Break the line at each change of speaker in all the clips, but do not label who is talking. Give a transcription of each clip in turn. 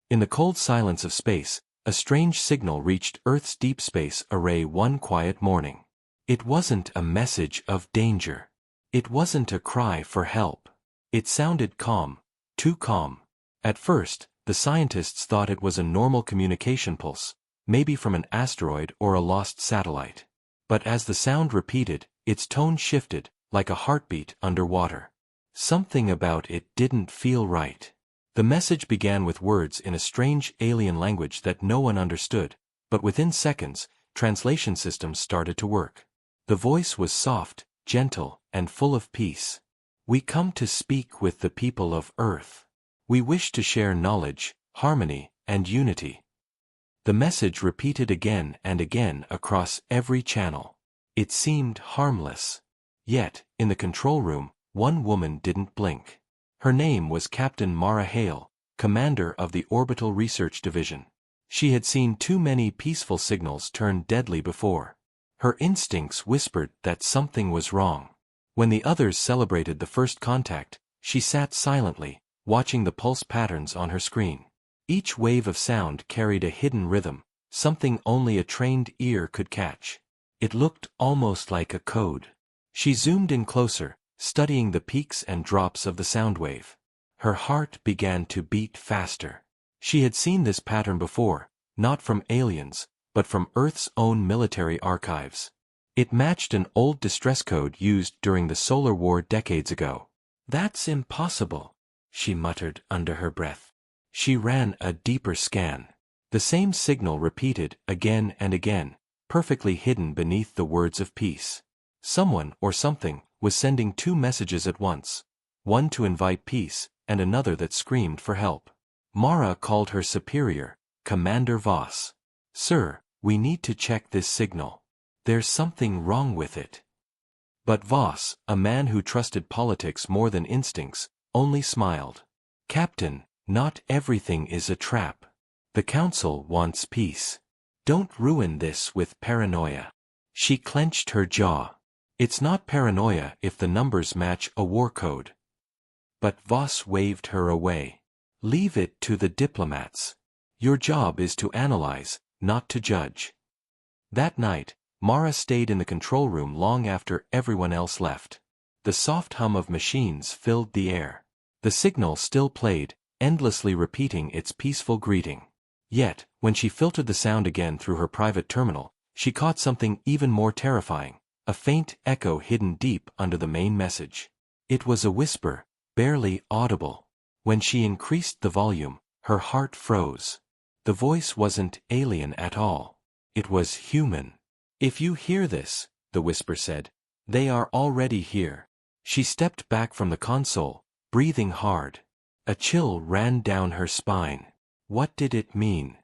In the cold silence of space, a strange signal reached Earth's deep space array one quiet morning. It wasn't a message of danger. It wasn't a cry for help. It sounded calm, too calm. At first, the scientists thought it was a normal communication pulse, maybe from an asteroid or a lost satellite. But as the sound repeated, its tone shifted, like a heartbeat underwater. Something about it didn't feel right. The message began with words in a strange alien language that no one understood, but within seconds, translation systems started to work. The voice was soft, gentle, and full of peace. "We come to speak with the people of Earth. We wish to share knowledge, harmony, and unity." The message repeated again and again across every channel. It seemed harmless. Yet, in the control room, one woman didn't blink. Her name was Captain Mara Hale, commander of the Orbital Research Division. She had seen too many peaceful signals turn deadly before. Her instincts whispered that something was wrong. When the others celebrated the first contact, she sat silently, watching the pulse patterns on her screen. Each wave of sound carried a hidden rhythm, something only a trained ear could catch. It looked almost like a code. She zoomed in closer, studying the peaks and drops of the sound wave. Her heart began to beat faster. She had seen this pattern before, not from aliens, but from Earth's own military archives. It matched an old distress code used during the Solar War decades ago. "That's impossible," she muttered under her breath. She ran a deeper scan. The same signal repeated again and again, perfectly hidden beneath the words of peace. Someone, or something, was sending two messages at once, one to invite peace, and another that screamed for help. Mara called her superior, Commander Voss. "Sir, we need to check this signal. There's something wrong with it." But Voss, a man who trusted politics more than instincts, only smiled. "Captain, not everything is a trap. The Council wants peace. Don't ruin this with paranoia." She clenched her jaw. "It's not paranoia if the numbers match a war code." But Voss waved her away. "Leave it to the diplomats. Your job is to analyze, not to judge." That night, Mara stayed in the control room long after everyone else left. The soft hum of machines filled the air. The signal still played, endlessly repeating its peaceful greeting. Yet, when she filtered the sound again through her private terminal, she caught something even more terrifying, a faint echo hidden deep under the main message. It was a whisper, barely audible. When she increased the volume, her heart froze. The voice wasn't alien at all. It was human. "If you hear this," the whisper said, "they are already here." She stepped back from the console, breathing hard. A chill ran down her spine. What did it mean?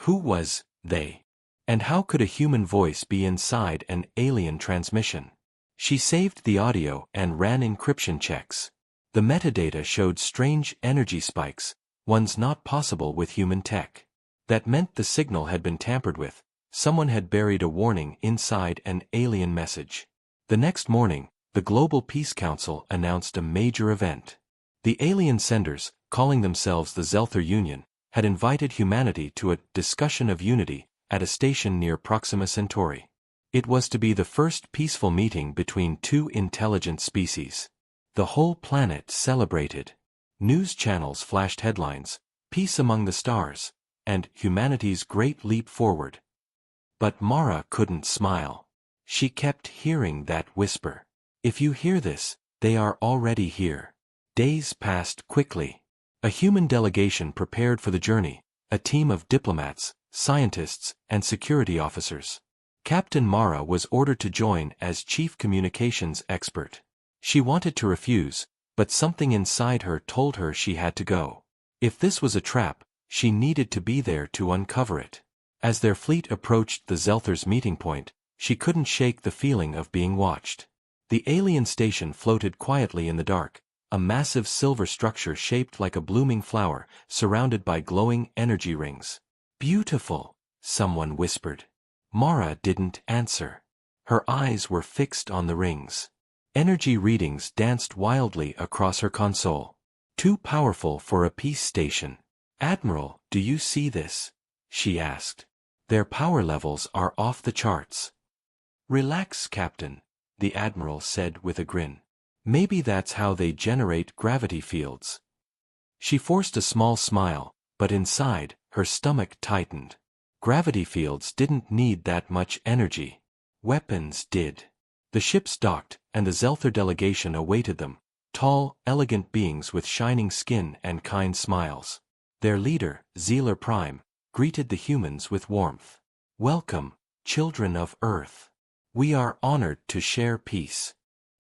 Who was they? And how could a human voice be inside an alien transmission? She saved the audio and ran encryption checks. The metadata showed strange energy spikes, ones not possible with human tech. That meant the signal had been tampered with. Someone had buried a warning inside an alien message. The next morning, the Global Peace Council announced a major event. The alien senders, calling themselves the Zelther Union, had invited humanity to a discussion of unity at a station near Proxima Centauri. It was to be the first peaceful meeting between two intelligent species. The whole planet celebrated. News channels flashed headlines, "Peace among the stars," and "Humanity's great leap forward." But Mara couldn't smile. She kept hearing that whisper. "If you hear this, they are already here." Days passed quickly. A human delegation prepared for the journey, a team of diplomats, scientists, and security officers. Captain Mara was ordered to join as chief communications expert. She wanted to refuse, but something inside her told her she had to go. If this was a trap, she needed to be there to uncover it. As their fleet approached the Zelther's meeting point, she couldn't shake the feeling of being watched. The alien station floated quietly in the dark, a massive silver structure shaped like a blooming flower, surrounded by glowing energy rings. "Beautiful," someone whispered. Mara didn't answer. Her eyes were fixed on the rings. Energy readings danced wildly across her console. Too powerful for a peace station. "Admiral, do you see this?" she asked. "Their power levels are off the charts." "Relax, Captain," the Admiral said with a grin. "Maybe that's how they generate gravity fields." She forced a small smile, but inside, her stomach tightened. Gravity fields didn't need that much energy. Weapons did. The ships docked, and the Zelther delegation awaited them, tall, elegant beings with shining skin and kind smiles. Their leader, Zealer Prime, greeted the humans with warmth. "Welcome, children of Earth. We are honored to share peace."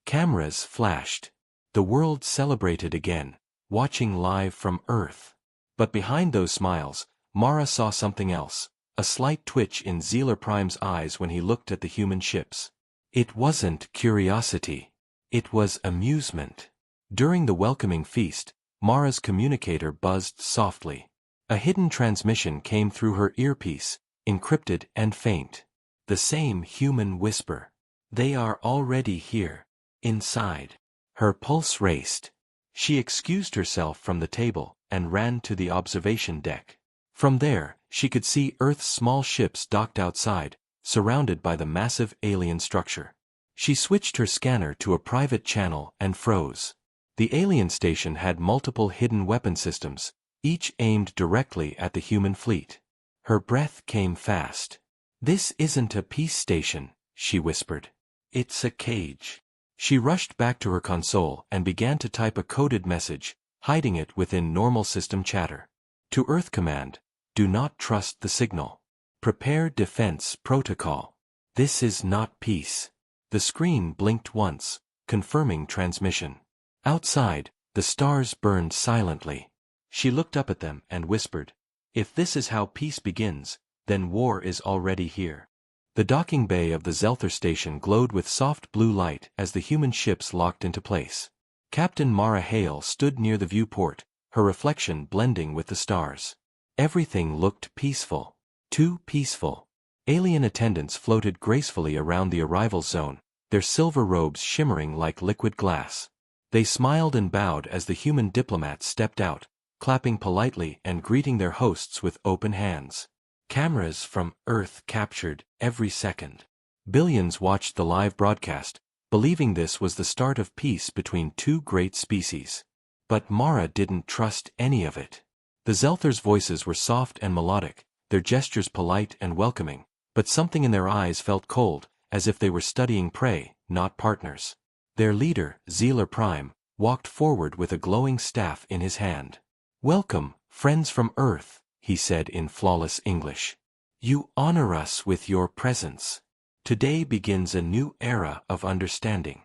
Cameras flashed. The world celebrated again, watching live from Earth. But behind those smiles, Mara saw something else, a slight twitch in Zealer Prime's eyes when he looked at the human ships. It wasn't curiosity. It was amusement. During the welcoming feast, Mara's communicator buzzed softly. A hidden transmission came through her earpiece, encrypted and faint. The same human whisper. "They are already here. Inside." Her pulse raced. She excused herself from the table and ran to the observation deck. From there, she could see Earth's small ships docked outside, surrounded by the massive alien structure. She switched her scanner to a private channel and froze. The alien station had multiple hidden weapon systems, each aimed directly at the human fleet. Her breath came fast. "This isn't a peace station," she whispered. "It's a cage." She rushed back to her console and began to type a coded message, hiding it within normal system chatter. To Earth Command, "Do not trust the signal. Prepare defense protocol. This is not peace." The screen blinked once, confirming transmission. Outside, the stars burned silently. She looked up at them and whispered, "If this is how peace begins, then war is already here." The docking bay of the Zelther station glowed with soft blue light as the human ships locked into place. Captain Mara Hale stood near the viewport, her reflection blending with the stars. Everything looked peaceful. Too peaceful. Alien attendants floated gracefully around the arrival zone, their silver robes shimmering like liquid glass. They smiled and bowed as the human diplomats stepped out, clapping politely and greeting their hosts with open hands. Cameras from Earth captured every second. Billions watched the live broadcast, believing this was the start of peace between two great species. But Mara didn't trust any of it. The Zelthers' voices were soft and melodic, their gestures polite and welcoming, but something in their eyes felt cold, as if they were studying prey, not partners. Their leader, Zealer Prime, walked forward with a glowing staff in his hand. "Welcome, friends from Earth," he said in flawless English. "You honor us with your presence. Today begins a new era of understanding."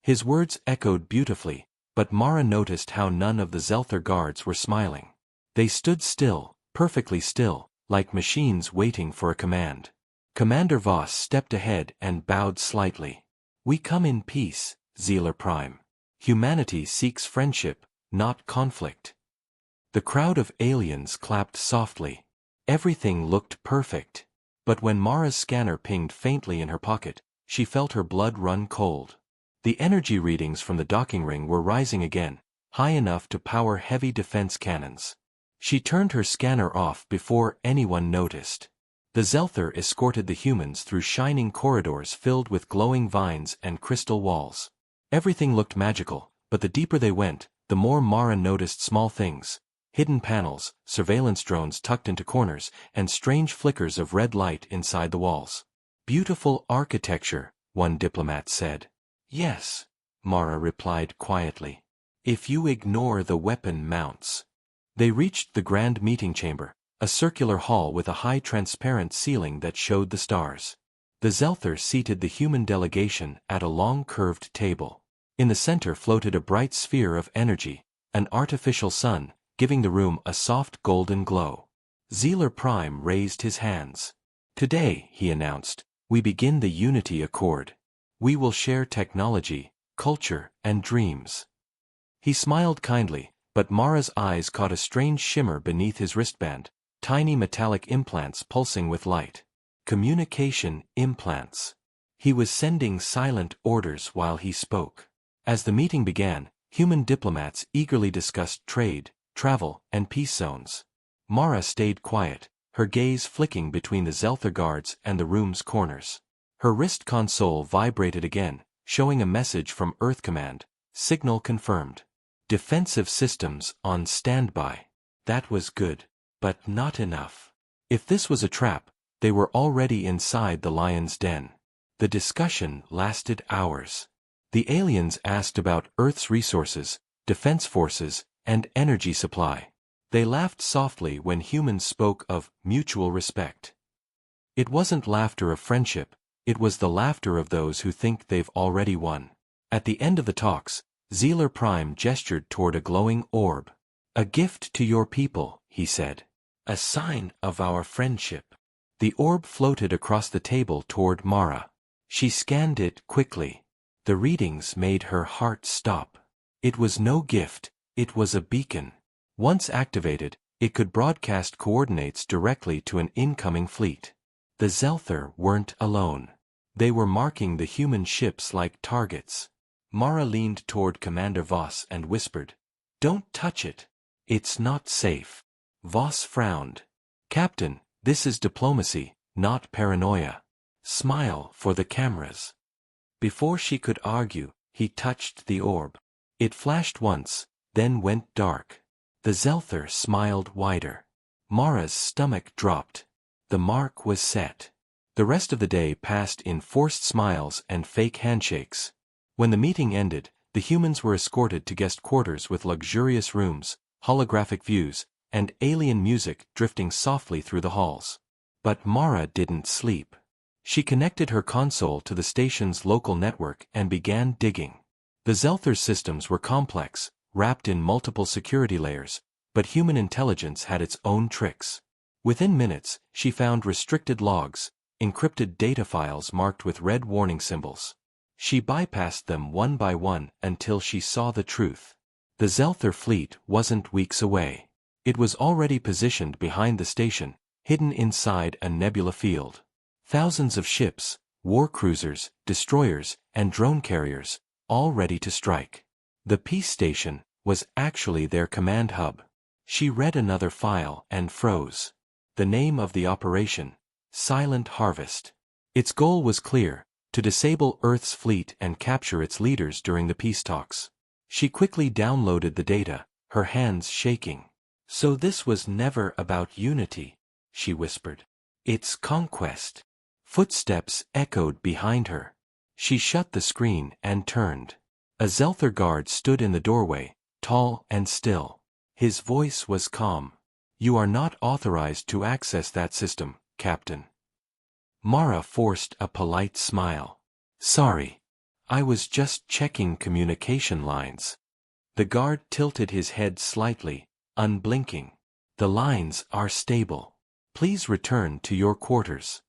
His words echoed beautifully, but Mara noticed how none of the Zelther guards were smiling. They stood still, perfectly still, like machines waiting for a command. Commander Voss stepped ahead and bowed slightly. "We come in peace, Zealer Prime. Humanity seeks friendship, not conflict." The crowd of aliens clapped softly. Everything looked perfect. But when Mara's scanner pinged faintly in her pocket, she felt her blood run cold. The energy readings from the docking ring were rising again, high enough to power heavy defense cannons. She turned her scanner off before anyone noticed. The Zelther escorted the humans through shining corridors filled with glowing vines and crystal walls. Everything looked magical, but the deeper they went, the more Mara noticed small things. Hidden panels, surveillance drones tucked into corners, and strange flickers of red light inside the walls. "Beautiful architecture," one diplomat said. "Yes," Mara replied quietly. "If you ignore the weapon mounts." They reached the grand meeting chamber, a circular hall with a high transparent ceiling that showed the stars. The Zelther seated the human delegation at a long curved table. In the center floated a bright sphere of energy, an artificial sun, giving the room a soft golden glow. Zealer Prime raised his hands. "Today," he announced, "we begin the Unity Accord. We will share technology, culture, and dreams." He smiled kindly, but Mara's eyes caught a strange shimmer beneath his wristband, tiny metallic implants pulsing with light. Communication implants. He was sending silent orders while he spoke. As the meeting began, human diplomats eagerly discussed trade, travel, and peace zones. Mara stayed quiet, her gaze flicking between the Zelther guards and the room's corners. Her wrist console vibrated again, showing a message from Earth Command. Signal confirmed. Defensive systems on standby. That was good, but not enough. If this was a trap, they were already inside the lion's den. The discussion lasted hours. The aliens asked about Earth's resources, defense forces, and energy supply. They laughed softly when humans spoke of mutual respect. It wasn't laughter of friendship, it was the laughter of those who think they've already won. At the end of the talks, Zealer Prime gestured toward a glowing orb. "A gift to your people," he said. "A sign of our friendship." The orb floated across the table toward Mara. She scanned it quickly. The readings made her heart stop. It was no gift, it was a beacon. Once activated, it could broadcast coordinates directly to an incoming fleet. The Zelther weren't alone. They were marking the human ships like targets. Mara leaned toward Commander Voss and whispered, "Don't touch it. It's not safe." Voss frowned. "Captain, this is diplomacy, not paranoia. Smile for the cameras." Before she could argue, he touched the orb. It flashed once, then went dark. The Zelther smiled wider. Mara's stomach dropped. The mark was set. The rest of the day passed in forced smiles and fake handshakes. When the meeting ended, the humans were escorted to guest quarters with luxurious rooms, holographic views, and alien music drifting softly through the halls. But Mara didn't sleep. She connected her console to the station's local network and began digging. The Zelther's systems were complex, wrapped in multiple security layers, but human intelligence had its own tricks. Within minutes, she found restricted logs, encrypted data files marked with red warning symbols. She bypassed them one by one until she saw the truth. The Zelther fleet wasn't weeks away. It was already positioned behind the station, hidden inside a nebula field. Thousands of ships, war cruisers, destroyers, and drone carriers, all ready to strike. The peace station was actually their command hub. She read another file and froze. The name of the operation: Silent Harvest. Its goal was clear: to disable Earth's fleet and capture its leaders during the peace talks. She quickly downloaded the data, her hands shaking. "So this was never about unity," she whispered. "It's conquest." Footsteps echoed behind her. She shut the screen and turned. A Zelther guard stood in the doorway, tall and still. His voice was calm. "You are not authorized to access that system, Captain." Mara forced a polite smile. "Sorry. I was just checking communication lines." The guard tilted his head slightly, unblinking. "The lines are stable. Please return to your quarters."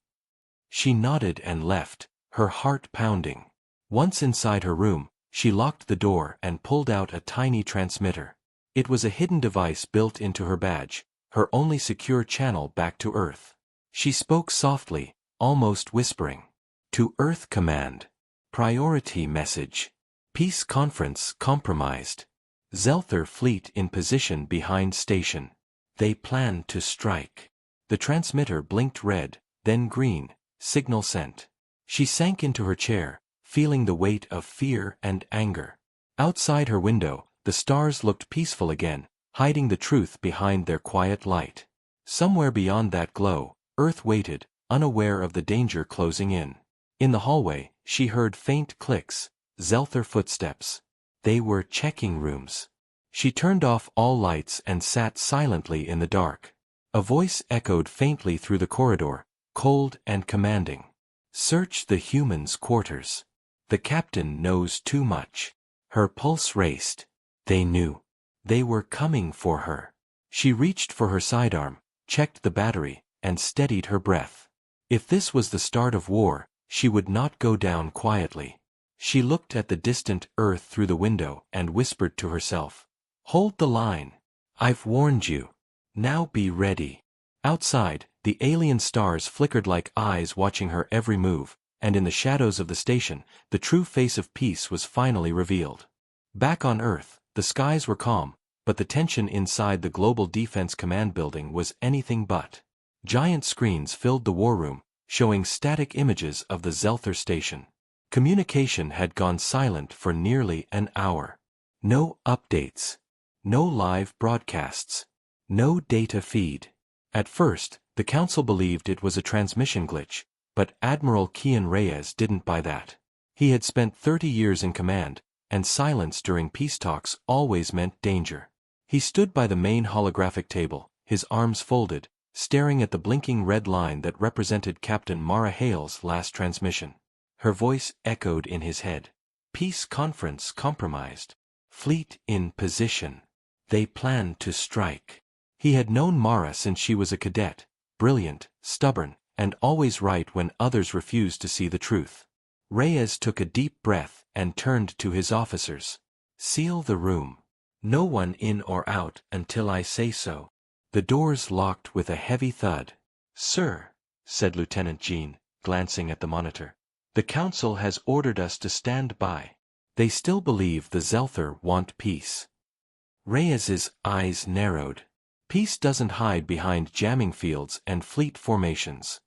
She nodded and left, her heart pounding. Once inside her room, she locked the door and pulled out a tiny transmitter. It was a hidden device built into her badge, her only secure channel back to Earth. She spoke softly, almost whispering. "To Earth Command. Priority message. Peace conference compromised. Zelther fleet in position behind station. They plan to strike." The transmitter blinked red, then green, signal sent. She sank into her chair, feeling the weight of fear and anger. Outside her window, the stars looked peaceful again, hiding the truth behind their quiet light. Somewhere beyond that glow, Earth waited, unaware of the danger closing in. In the hallway, she heard faint clicks, Zelther footsteps. They were checking rooms. She turned off all lights and sat silently in the dark. A voice echoed faintly through the corridor, cold and commanding. "Search the humans' quarters. The captain knows too much." Her pulse raced. They knew. They were coming for her. She reached for her sidearm, checked the battery, and steadied her breath. If this was the start of war, she would not go down quietly. She looked at the distant Earth through the window and whispered to herself, "Hold the line. I've warned you. Now be ready." Outside, the alien stars flickered like eyes watching her every move, and in the shadows of the station, the true face of peace was finally revealed. Back on Earth, the skies were calm, but the tension inside the Global Defense Command building was anything but. Giant screens filled the war room, showing static images of the Zelther station. Communication had gone silent for nearly an hour. No updates. No live broadcasts. No data feed. At first, the Council believed it was a transmission glitch, but Admiral Kian Reyes didn't buy that. He had spent 30 years in command, and silence during peace talks always meant danger. He stood by the main holographic table, his arms folded, staring at the blinking red line that represented Captain Mara Hale's last transmission. Her voice echoed in his head. Peace conference compromised. Fleet in position. They plan to strike. He had known Mara since she was a cadet, brilliant, stubborn, and always right when others refused to see the truth. Reyes took a deep breath and turned to his officers. Seal the room. No one in or out until I say so. The doors locked with a heavy thud. Sir, said Lieutenant Jean, glancing at the monitor. The Council has ordered us to stand by. They still believe the Zelther want peace. Reyes's eyes narrowed. Peace doesn't hide behind jamming fields and fleet formations.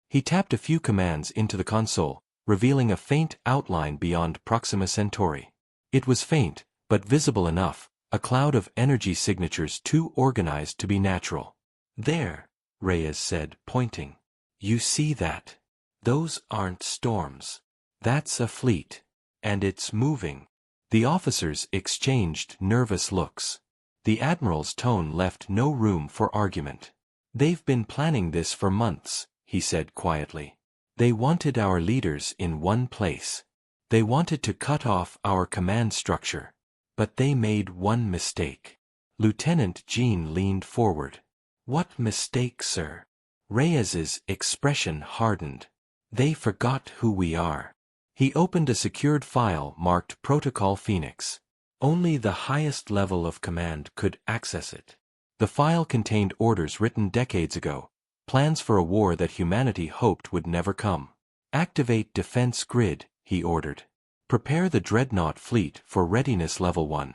He tapped a few commands into the console, revealing a faint outline beyond Proxima Centauri. It was faint, but visible enough, a cloud of energy signatures too organized to be natural. There, Reyes said, pointing. You see that? Those aren't storms. That's a fleet. And it's moving. The officers exchanged nervous looks. The Admiral's tone left no room for argument. They've been planning this for months, he said quietly. They wanted our leaders in one place. They wanted to cut off our command structure. But they made one mistake. Lieutenant Jean leaned forward. What mistake, sir? Reyes's expression hardened. They forgot who we are. He opened a secured file marked Protocol Phoenix. Only the highest level of command could access it. The file contained orders written decades ago, plans for a war that humanity hoped would never come. Activate Defense Grid, he ordered. Prepare the Dreadnought fleet for Readiness Level 1.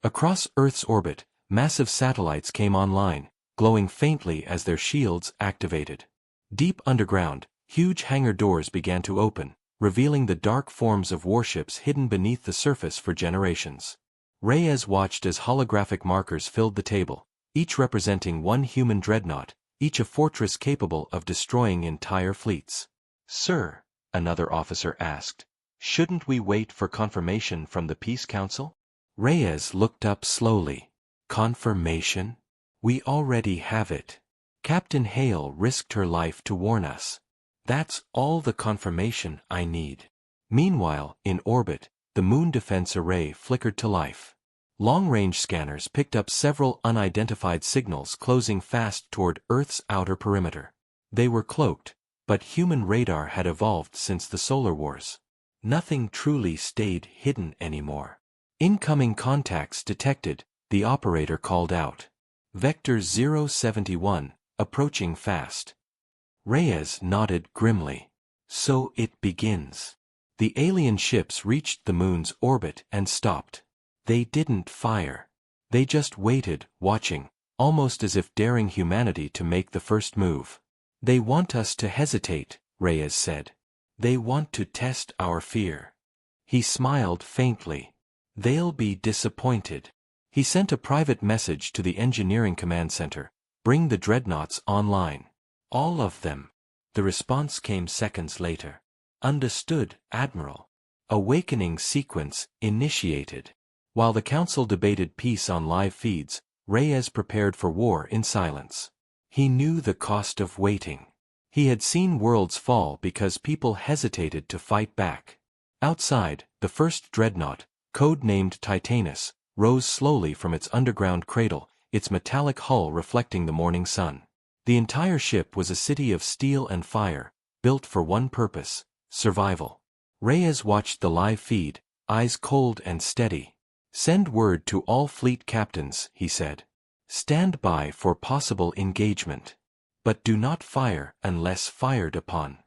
Across Earth's orbit, massive satellites came online, glowing faintly as their shields activated. Deep underground, huge hangar doors began to open, revealing the dark forms of warships hidden beneath the surface for generations. Reyes watched as holographic markers filled the table, each representing one human dreadnought, each a fortress capable of destroying entire fleets. Sir, another officer asked, shouldn't we wait for confirmation from the Peace Council? Reyes looked up slowly. Confirmation? We already have it. Captain Hale risked her life to warn us. That's all the confirmation I need. Meanwhile, in orbit, the Moon Defense Array flickered to life. Long-range scanners picked up several unidentified signals closing fast toward Earth's outer perimeter. They were cloaked, but human radar had evolved since the Solar Wars. Nothing truly stayed hidden anymore. Incoming contacts detected, the operator called out. Vector 071, approaching fast. Reyes nodded grimly. So it begins. The alien ships reached the moon's orbit and stopped. They didn't fire. They just waited, watching, almost as if daring humanity to make the first move. They want us to hesitate, Reyes said. They want to test our fear. He smiled faintly. They'll be disappointed. He sent a private message to the Engineering Command Center. Bring the dreadnoughts online. All of them. The response came seconds later. Understood, Admiral. Awakening sequence initiated. While the Council debated peace on live feeds, Reyes prepared for war in silence. He knew the cost of waiting. He had seen worlds fall because people hesitated to fight back. Outside, the first dreadnought, code-named Titanus, rose slowly from its underground cradle, its metallic hull reflecting the morning sun. The entire ship was a city of steel and fire, built for one purpose, survival. Reyes watched the live feed, eyes cold and steady. Send word to all fleet captains, he said. Stand by for possible engagement. But do not fire unless fired upon.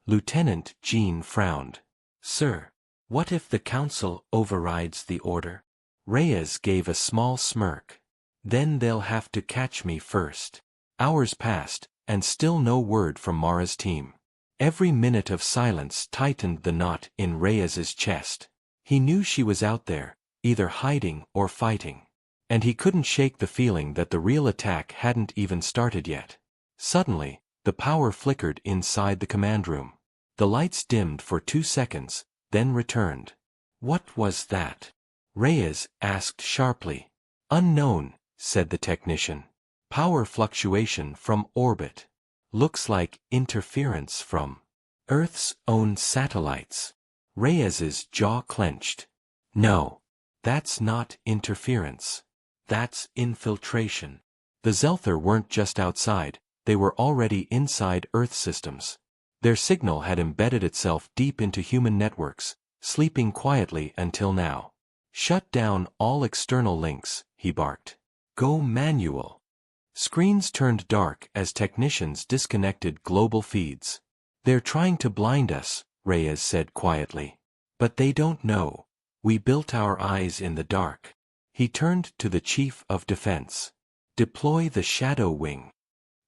Lieutenant Jean frowned. Sir, what if the Council overrides the order? Reyes gave a small smirk. Then they'll have to catch me first. Hours passed, and still no word from Mara's team. Every minute of silence tightened the knot in Reyes's chest. He knew she was out there, either hiding or fighting. And he couldn't shake the feeling that the real attack hadn't even started yet. Suddenly, the power flickered inside the command room. The lights dimmed for 2 seconds, then returned. What was that? Reyes asked sharply. Unknown, said the technician. Power fluctuation from orbit. Looks like interference from Earth's own satellites. Reyes's jaw clenched. No. That's not interference. That's infiltration. The Zelther weren't just outside, they were already inside Earth systems. Their signal had embedded itself deep into human networks, sleeping quietly until now. Shut down all external links, he barked. Go manual. Screens turned dark as technicians disconnected global feeds. They're trying to blind us, Reyes said quietly. But they don't know. We built our eyes in the dark. He turned to the Chief of Defense. Deploy the Shadow Wing.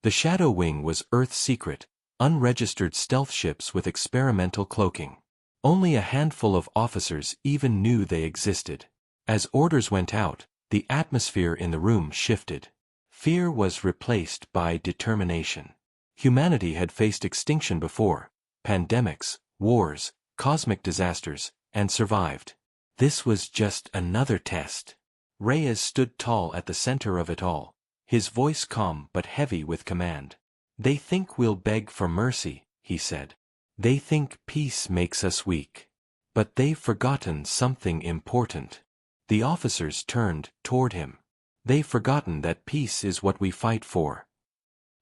The Shadow Wing was Earth's secret, unregistered stealth ships with experimental cloaking. Only a handful of officers even knew they existed. As orders went out, the atmosphere in the room shifted. Fear was replaced by determination. Humanity had faced extinction before, pandemics, wars, cosmic disasters, and survived. This was just another test. Reyes stood tall at the center of it all, his voice calm but heavy with command. They think we'll beg for mercy, he said. They think peace makes us weak. But they've forgotten something important. The officers turned toward him. They've forgotten that peace is what we fight for.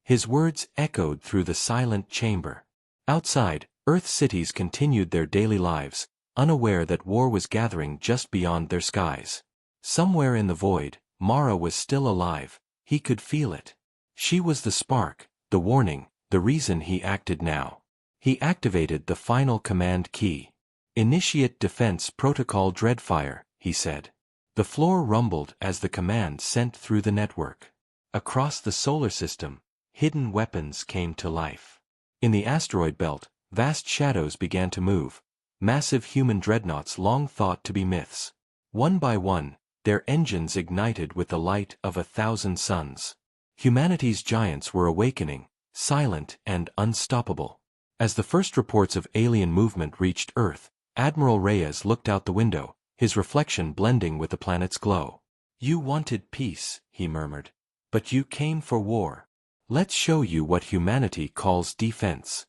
His words echoed through the silent chamber. Outside, Earth cities continued their daily lives, unaware that war was gathering just beyond their skies. Somewhere in the void, Mara was still alive. He could feel it. She was the spark, the warning, the reason he acted now. He activated the final command key. Initiate Defense Protocol Dreadfire, he said. The floor rumbled as the command sent through the network. Across the solar system, hidden weapons came to life. In the asteroid belt, vast shadows began to move, massive human dreadnoughts long thought to be myths. One by one, their engines ignited with the light of 1,000 suns. Humanity's giants were awakening, silent and unstoppable. As the first reports of alien movement reached Earth, Admiral Reyes looked out the window, his reflection blending with the planet's glow. You wanted peace, he murmured. But you came for war. Let's show you what humanity calls defense.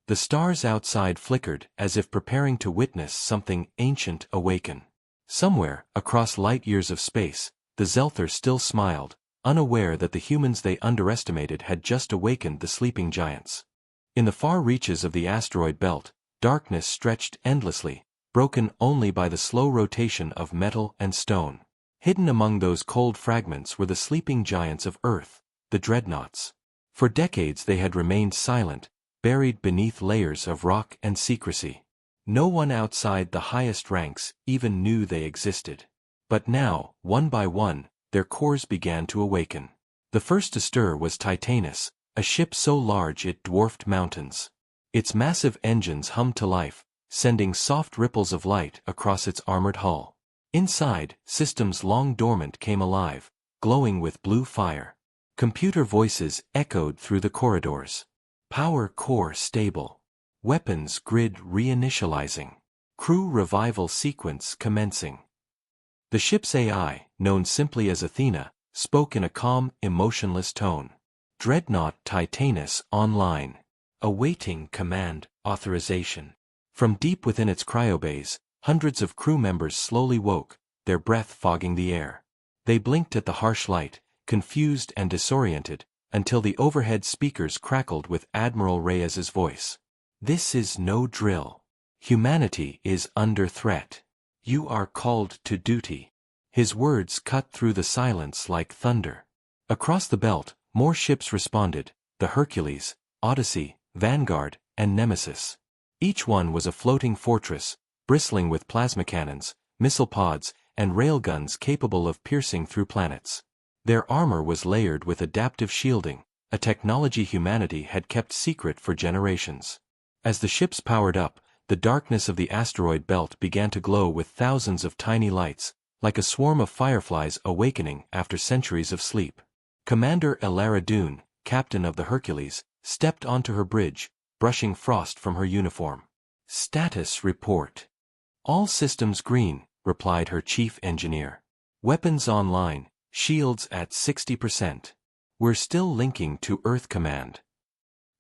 The stars outside flickered as if preparing to witness something ancient awaken. Somewhere, across light years of space, the Zelther still smiled, unaware that the humans they underestimated had just awakened the sleeping giants. In the far reaches of the asteroid belt, darkness stretched endlessly, broken only by the slow rotation of metal and stone. Hidden among those cold fragments were the sleeping giants of Earth, the dreadnoughts. For decades they had remained silent, buried beneath layers of rock and secrecy. No one outside the highest ranks even knew they existed. But now, one by one, their cores began to awaken. The first to stir was Titanus, a ship so large it dwarfed mountains. Its massive engines hummed to life, sending soft ripples of light across its armored hull. Inside, systems long dormant came alive, glowing with blue fire. Computer voices echoed through the corridors. Power core stable. Weapons grid reinitializing. Crew revival sequence commencing. The ship's AI, known simply as Athena, spoke in a calm, emotionless tone. Dreadnought Titanus online. Awaiting command authorization. From deep within its cryobays, hundreds of crew members slowly woke, their breath fogging the air. They blinked at the harsh light, confused and disoriented, until the overhead speakers crackled with Admiral Reyes's voice. This is no drill. Humanity is under threat. You are called to duty. His words cut through the silence like thunder. Across the belt, more ships responded, the Hercules, Odyssey, Vanguard, and Nemesis. Each one was a floating fortress, bristling with plasma cannons, missile pods, and railguns capable of piercing through planets. Their armor was layered with adaptive shielding, a technology humanity had kept secret for generations. As the ships powered up, the darkness of the asteroid belt began to glow with thousands of tiny lights, like a swarm of fireflies awakening after centuries of sleep. Commander Elara Dune, captain of the Hercules, stepped onto her bridge, brushing frost from her uniform. "Status report." "All systems green," replied her chief engineer. "Weapons online, shields at 60%. We're still linking to Earth Command."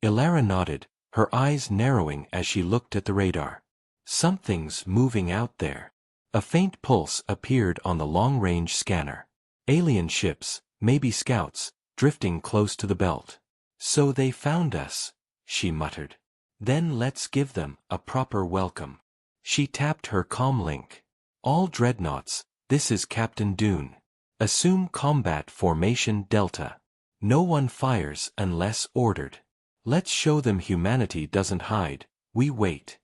Elara nodded, her eyes narrowing as she looked at the radar. "Something's moving out there." A faint pulse appeared on the long-range scanner. "Alien ships, maybe scouts, drifting close to the belt." "So they found us," she muttered. "Then let's give them a proper welcome." She tapped her comm link. "All dreadnoughts, this is Captain Dune. Assume combat formation Delta. No one fires unless ordered. Let's show them humanity doesn't hide, we wait."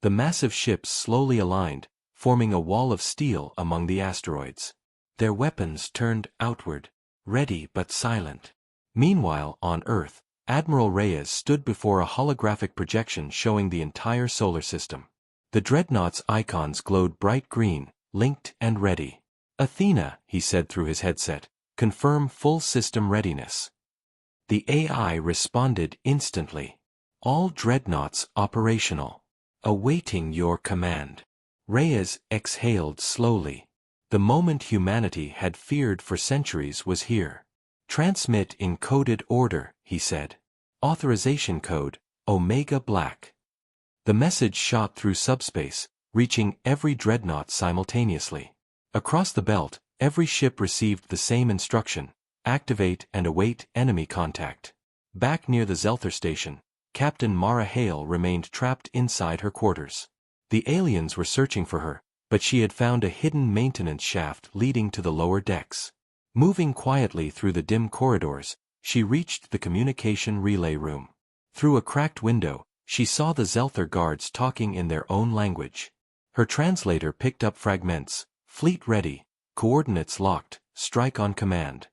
The massive ships slowly aligned, forming a wall of steel among the asteroids. Their weapons turned outward, ready but silent. Meanwhile, on Earth, Admiral Reyes stood before a holographic projection showing the entire solar system. The dreadnoughts' icons glowed bright green, linked and ready. "Athena," he said through his headset, "confirm full system readiness." The AI responded instantly. "All dreadnoughts operational. Awaiting your command." Reyes exhaled slowly. The moment humanity had feared for centuries was here. "Transmit in coded order," he said. "Authorization code, Omega Black." The message shot through subspace, reaching every dreadnought simultaneously. Across the belt, every ship received the same instruction: activate and await enemy contact. Back near the Zelther station, Captain Mara Hale remained trapped inside her quarters. The aliens were searching for her, but she had found a hidden maintenance shaft leading to the lower decks. Moving quietly through the dim corridors, she reached the communication relay room. Through a cracked window, she saw the Zelther guards talking in their own language. Her translator picked up fragments: "Fleet ready, coordinates locked, strike on command."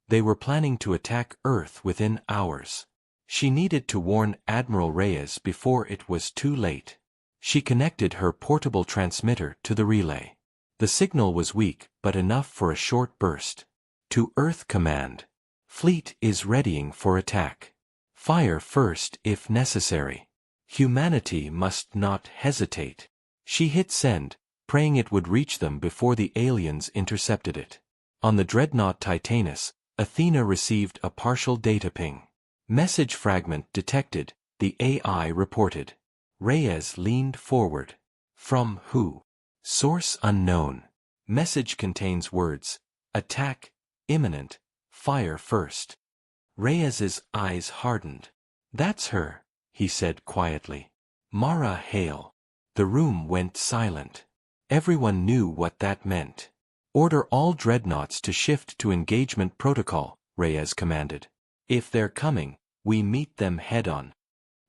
They were planning to attack Earth within hours. She needed to warn Admiral Reyes before it was too late. She connected her portable transmitter to the relay. The signal was weak, but enough for a short burst. "To Earth Command. Fleet is readying for attack. Fire first if necessary. Humanity must not hesitate." She hit send, praying it would reach them before the aliens intercepted it. On the dreadnought Titanus, Athena received a partial data ping. "Message fragment detected," the AI reported. Reyes leaned forward. "From who?" "Source unknown. Message contains words: attack, imminent, fire first." Reyes's eyes hardened. "That's her," he said quietly. "Mara Hale." The room went silent. Everyone knew what that meant. "Order all dreadnoughts to shift to engagement protocol," Reyes commanded. "If they're coming, we meet them head-on."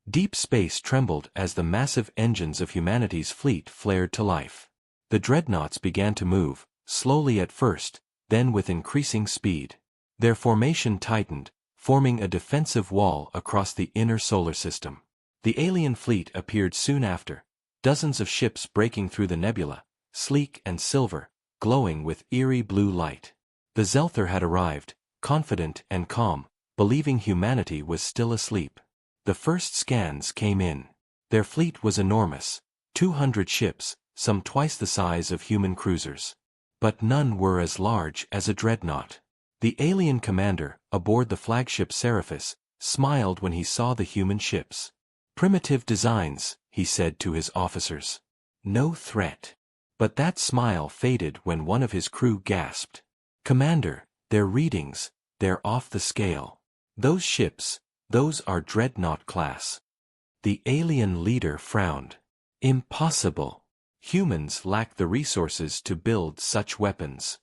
Deep space trembled as the massive engines of humanity's fleet flared to life. The dreadnoughts began to move, slowly at first, then with increasing speed. Their formation tightened, forming a defensive wall across the inner solar system. The alien fleet appeared soon after, dozens of ships breaking through the nebula, sleek and silver, glowing with eerie blue light. The Zelther had arrived, confident and calm, believing humanity was still asleep. The first scans came in. Their fleet was enormous, 200 ships, some twice the size of human cruisers. But none were as large as a dreadnought. The alien commander, aboard the flagship Seraphis, smiled when he saw the human ships. "Primitive designs," he said to his officers. "No threat." But that smile faded when one of his crew gasped. "Commander, their readings, they're off the scale. Those ships, those are dreadnought class." The alien leader frowned. "Impossible. Humans lack the resources to build such weapons."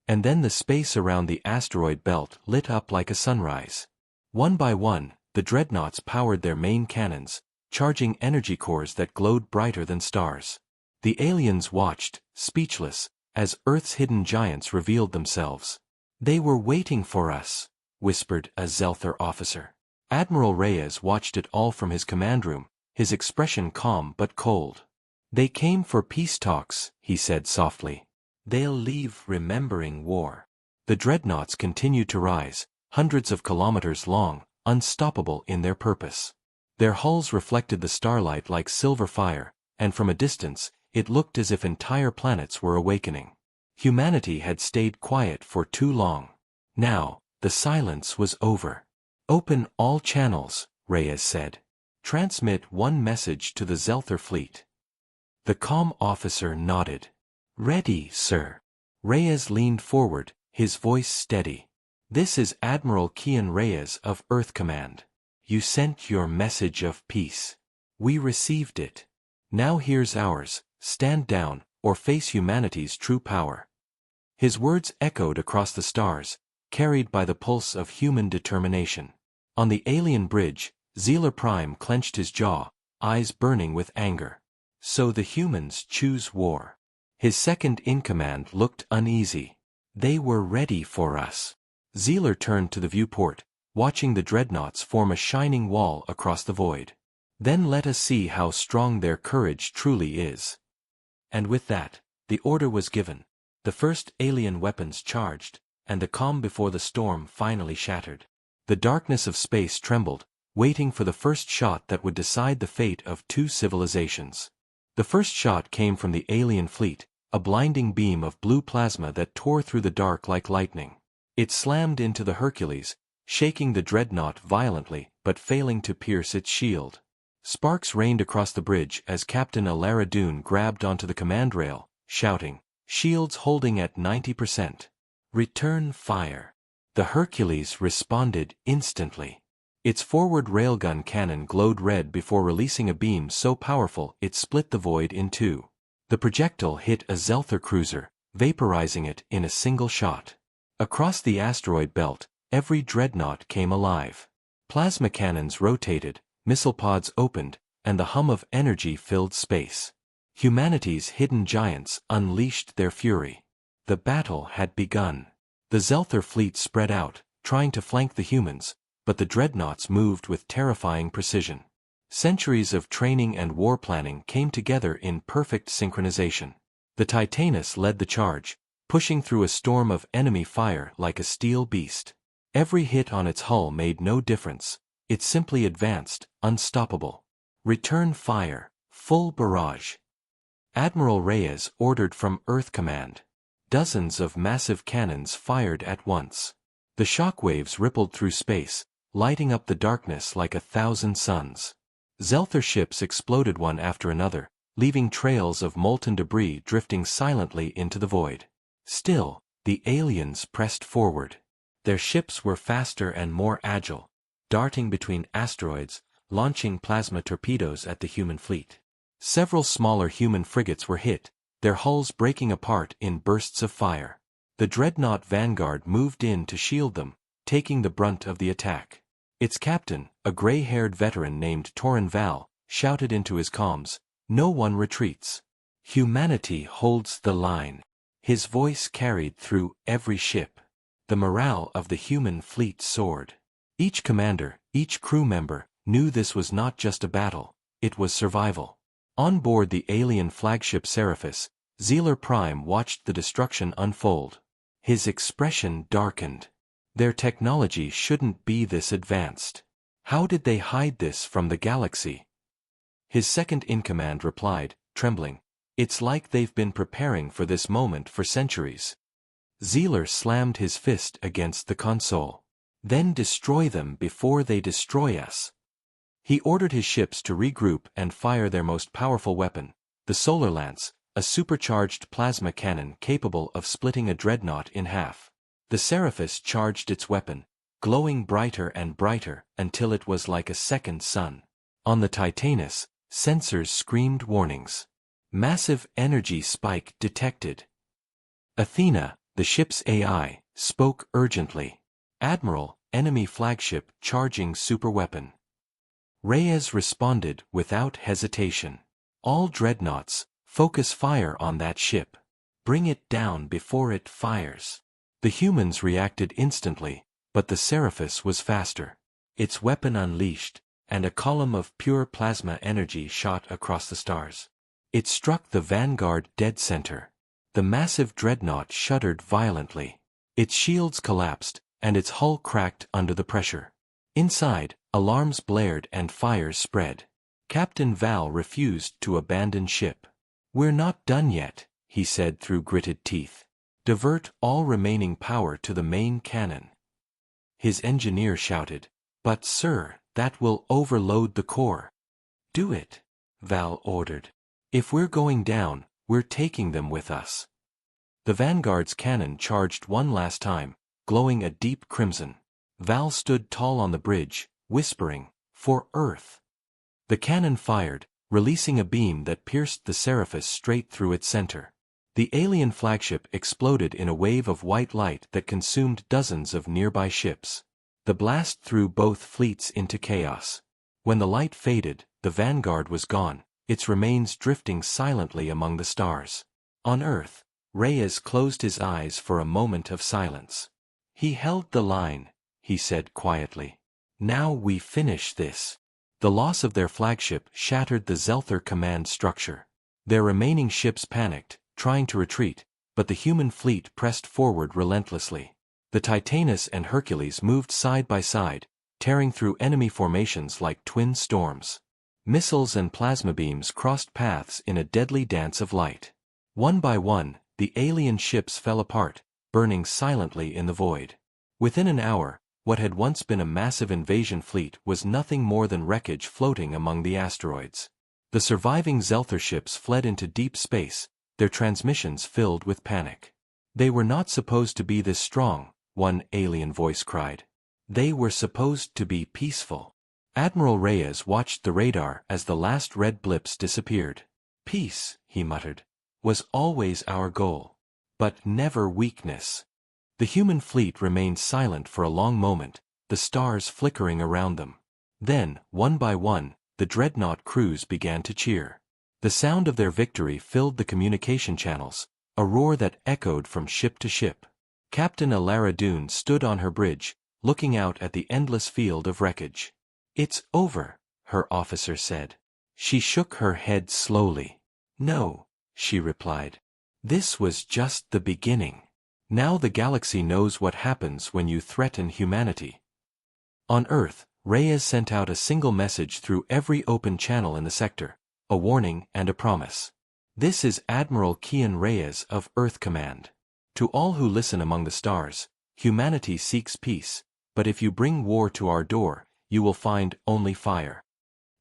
And then the space around the asteroid belt lit up like a sunrise. One by one, the dreadnoughts powered their main cannons, charging energy cores that glowed brighter than stars. The aliens watched, speechless, as Earth's hidden giants revealed themselves. "They were waiting for us," whispered a Zelther officer. Admiral Reyes watched it all from his command room, his expression calm but cold. "They came for peace talks," he said softly. "They'll leave remembering war." The dreadnoughts continued to rise, hundreds of kilometers long, unstoppable in their purpose. Their hulls reflected the starlight like silver fire, and from a distance, it looked as if entire planets were awakening. Humanity had stayed quiet for too long. Now, the silence was over. "Open all channels," Reyes said. "Transmit one message to the Zelther fleet." The calm officer nodded. "Ready, sir." Reyes leaned forward, his voice steady. "This is Admiral Kian Reyes of Earth Command. You sent your message of peace. We received it. Now here's ours: stand down, or face humanity's true power." His words echoed across the stars, carried by the pulse of human determination. On the alien bridge, Zealer Prime clenched his jaw, eyes burning with anger. "So the humans choose war." His second-in-command looked uneasy. "They were ready for us." Zealer turned to the viewport, watching the dreadnoughts form a shining wall across the void. "Then let us see how strong their courage truly is." And with that, the order was given. The first alien weapons charged, and the calm before the storm finally shattered. The darkness of space trembled, waiting for the first shot that would decide the fate of two civilizations. The first shot came from the alien fleet, a blinding beam of blue plasma that tore through the dark like lightning. It slammed into the Hercules, shaking the dreadnought violently but failing to pierce its shield. Sparks rained across the bridge as Captain Alara Dune grabbed onto the command rail, shouting, "Shields holding at 90%. Return fire." The Hercules responded instantly. Its forward railgun cannon glowed red before releasing a beam so powerful it split the void in two. The projectile hit a Zelther cruiser, vaporizing it in a single shot. Across the asteroid belt, every dreadnought came alive. Plasma cannons rotated, missile pods opened, and the hum of energy filled space. Humanity's hidden giants unleashed their fury. The battle had begun. The Zelther fleet spread out, trying to flank the humans, but the dreadnoughts moved with terrifying precision. Centuries of training and war planning came together in perfect synchronization. The Titanus led the charge, pushing through a storm of enemy fire like a steel beast. Every hit on its hull made no difference. It simply advanced, unstoppable. "Return fire, full barrage." Admiral Reyes ordered from Earth Command. Dozens of massive cannons fired at once. The shockwaves rippled through space, lighting up the darkness like 1,000 suns. Zelther ships exploded one after another, leaving trails of molten debris drifting silently into the void. Still, the aliens pressed forward. Their ships were faster and more agile, darting between asteroids, launching plasma torpedoes at the human fleet. Several smaller human frigates were hit, their hulls breaking apart in bursts of fire. The dreadnought Vanguard moved in to shield them, taking the brunt of the attack. Its captain, a gray-haired veteran named Torin Val, shouted into his comms, "No one retreats. Humanity holds the line." His voice carried through every ship. The morale of the human fleet soared. Each commander, each crew member, knew this was not just a battle, it was survival. On board the alien flagship Seraphis, Zealer Prime watched the destruction unfold. His expression darkened. Their technology shouldn't be this advanced. How did they hide this from the galaxy? His second-in-command replied, trembling, "It's like they've been preparing for this moment for centuries." Zealer slammed his fist against the console. "Then destroy them before they destroy us." He ordered his ships to regroup and fire their most powerful weapon, the Solar Lance, a supercharged plasma cannon capable of splitting a dreadnought in half. The Seraphis charged its weapon, glowing brighter and brighter until it was like a second sun. On the Titanus, sensors screamed warnings. Massive energy spike detected. Athena, the ship's AI, spoke urgently. "Admiral, enemy flagship charging superweapon." Reyes responded without hesitation. "All dreadnoughts, focus fire on that ship." Bring it down before it fires. The humans reacted instantly, but the Seraphis was faster. Its weapon unleashed, and a column of pure plasma energy shot across the stars. It struck the Vanguard dead center. The massive dreadnought shuddered violently. Its shields collapsed, and its hull cracked under the pressure. Inside, alarms blared and fires spread. Captain Val refused to abandon ship. "We're not done yet," he said through gritted teeth. "Divert all remaining power to the main cannon." His engineer shouted, "But sir, that will overload the core." "Do it," Val ordered. "If we're going down, we're taking them with us." The Vanguard's cannon charged one last time, glowing a deep crimson. Val stood tall on the bridge, whispering, "For Earth." The cannon fired, releasing a beam that pierced the Seraphis straight through its center. The alien flagship exploded in a wave of white light that consumed dozens of nearby ships. The blast threw both fleets into chaos. When the light faded, the Vanguard was gone, its remains drifting silently among the stars. On Earth, Reyes closed his eyes for a moment of silence. "He held the line," he said quietly. "Now we finish this." The loss of their flagship shattered the Zelther command structure. Their remaining ships panicked, trying to retreat, but the human fleet pressed forward relentlessly. The Titanus and Hercules moved side by side, tearing through enemy formations like twin storms. Missiles and plasma beams crossed paths in a deadly dance of light. One by one, the alien ships fell apart, burning silently in the void. Within an hour, what had once been a massive invasion fleet was nothing more than wreckage floating among the asteroids. The surviving Zelther ships fled into deep space, their transmissions filled with panic. "They were not supposed to be this strong," one alien voice cried. "They were supposed to be peaceful." Admiral Reyes watched the radar as the last red blips disappeared. "Peace," he muttered, "was always our goal. But never weakness." The human fleet remained silent for a long moment, the stars flickering around them. Then, one by one, the dreadnought crews began to cheer. The sound of their victory filled the communication channels, a roar that echoed from ship to ship. Captain Alara Dune stood on her bridge, looking out at the endless field of wreckage. "It's over," her officer said. She shook her head slowly. "No," she replied. "This was just the beginning. Now the galaxy knows what happens when you threaten humanity." On Earth, Reyes sent out a single message through every open channel in the sector, a warning and a promise. "This is Admiral Kian Reyes of Earth Command. To all who listen among the stars, humanity seeks peace, but if you bring war to our door, you will find only fire."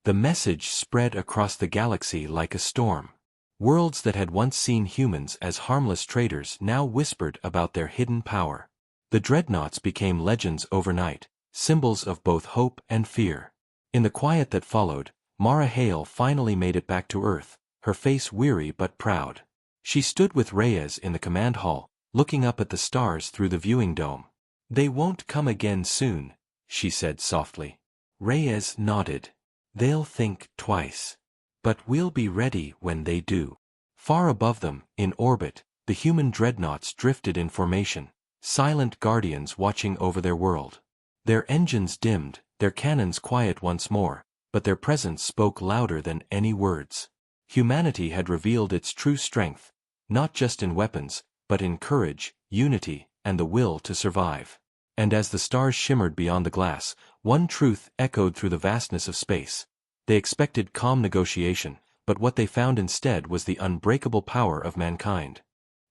The message spread across the galaxy like a storm. Worlds that had once seen humans as harmless traitors now whispered about their hidden power. The dreadnoughts became legends overnight, symbols of both hope and fear. In the quiet that followed, Mara Hale finally made it back to Earth, her face weary but proud. She stood with Reyes in the command hall, looking up at the stars through the viewing dome. "They won't come again soon," she said softly. Reyes nodded. "They'll think twice. But we'll be ready when they do." Far above them, in orbit, the human dreadnoughts drifted in formation, silent guardians watching over their world. Their engines dimmed, their cannons quiet once more, but their presence spoke louder than any words. Humanity had revealed its true strength, not just in weapons, but in courage, unity, and the will to survive. And as the stars shimmered beyond the glass, one truth echoed through the vastness of space. They expected calm negotiation, but what they found instead was the unbreakable power of mankind.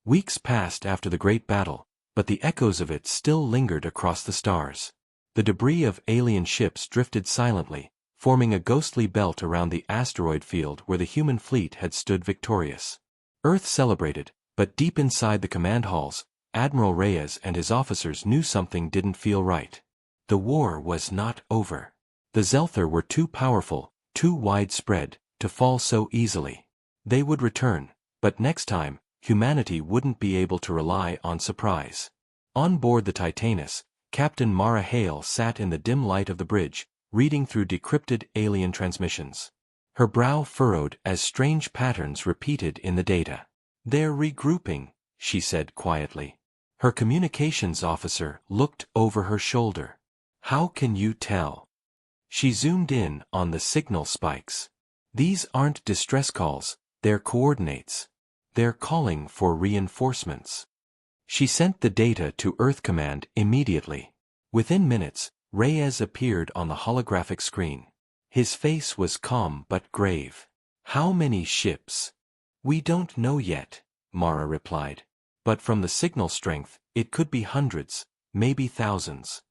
Weeks passed after the great battle, but the echoes of it still lingered across the stars. The debris of alien ships drifted silently, forming a ghostly belt around the asteroid field where the human fleet had stood victorious. Earth celebrated, but deep inside the command halls, Admiral Reyes and his officers knew something didn't feel right. The war was not over. The Zelther were too powerful, too widespread, to fall so easily. They would return, but next time, humanity wouldn't be able to rely on surprise. On board the Titanus, Captain Mara Hale sat in the dim light of the bridge, reading through decrypted alien transmissions. Her brow furrowed as strange patterns repeated in the data. "They're regrouping," she said quietly. Her communications officer looked over her shoulder. How can you tell? She zoomed in on the signal spikes. These aren't distress calls, they're coordinates. They're calling for reinforcements. She sent the data to Earth Command immediately. Within minutes, Reyes appeared on the holographic screen. His face was calm but grave. How many ships? We don't know yet, Mara replied. But from the signal strength, it could be hundreds, maybe thousands.